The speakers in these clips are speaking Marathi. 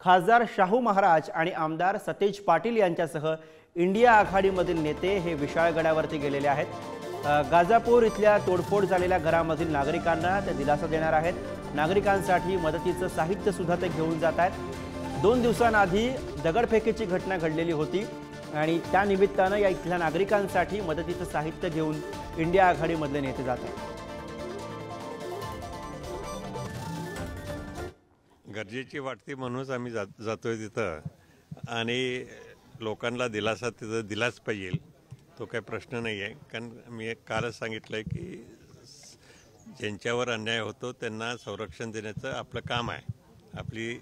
खासदार शाहू महाराज आणि आमदार सतेज पाटील यांच्यासह इंडिया आघाडीमधील नेते हे विशाळगडावरती गेलेले आहेत। गाजापूर इथल्या तोडफोड झालेल्या घरामधील नागरिकांना ते दिलासा देणार आहेत। नागरिकांसाठी मदतीचं साहित्य सुद्धा ते घेऊन जात आहेत। 2 दिवसांआधी दगडफेकीची घटना घडलेली होती आणि त्या निमित्तानं या इथल्या नागरिकांसाठी मदतीचं साहित्य घेऊन इंडिया आघाडीमधले नेते जात आहेत। गरजेची वाटते म्हणूनच आम्ही जातोय तिथं आणि लोकांना दिलासा तिथं दिलाच पाहिजे, तो काही प्रश्न नाही आहे। कारण मी कालच सांगितलं की ज्यांच्यावर अन्याय होतो त्यांना संरक्षण देण्याचं आपलं काम आहे, आपली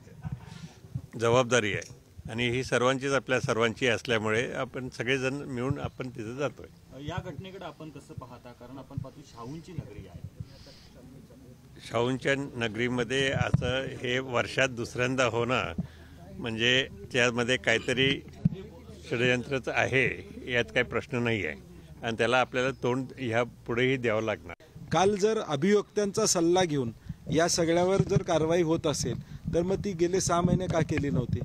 जबाबदारी आहे आणि ही सर्वांचीच आपल्या सर्वांची असल्यामुळे आपण सगळेजण मिळून आपण तिथं जातोय। या घटनेकडे आपण कसं पाहता? कारण आपण पाहतो शाहूंची नगरी आहे। शाहूंच्या नगरीमध्ये असं हे वर्षात दुसऱ्यांदा होणं म्हणजे त्यामध्ये काहीतरी षडयंत्रच आहे, यात काही प्रश्न नाही आहे आणि त्याला आपल्याला तोंड ह्या पुढेही द्यावं लागणार। काल जर अभियोक्त्यांचा सल्ला घेऊन या सगळ्यावर जर कारवाई होत असेल तर मग ती गेले 6 महिने का केली नव्हती?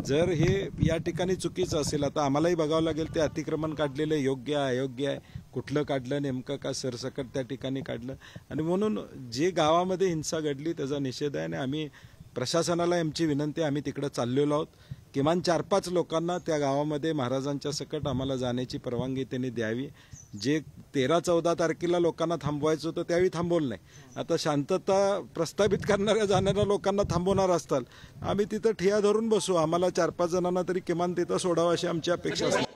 जर हे या ठिकाणी चुकीचं असेल, आता आम्हालाही बघावं लागेल ते अतिक्रमण काढलेलं योग्य आहे अयोग्य आहे, कुठलं काढलं नेमकं का सरसकट त्या ठिकाणी काढलं, आणि म्हणून जे गावामध्ये हिंसा घडली त्याचा निषेध आहे आणि आम्ही प्रशासनाला आमची विनंती, आम्ही तिकडे चाललेलो आहोत। किमान 4-5 लोकांना त्या गावामध्ये महाराजांच्या सकट आम्हाला जाण्याची परवानगी त्यांनी द्यावी। जे 13-14 तारखेला लोकांना थांबवायचं होतं त्यावेळी थांबवलं नाही, आता शांतता प्रस्थापित करणाऱ्या जाणाऱ्या लोकांना थांबवणार असताल आम्ही तिथं ठिया धरून बसू, आम्हाला 4-5 जणांना तरी किमान तिथं सोडावं अशी आमची अपेक्षा असते।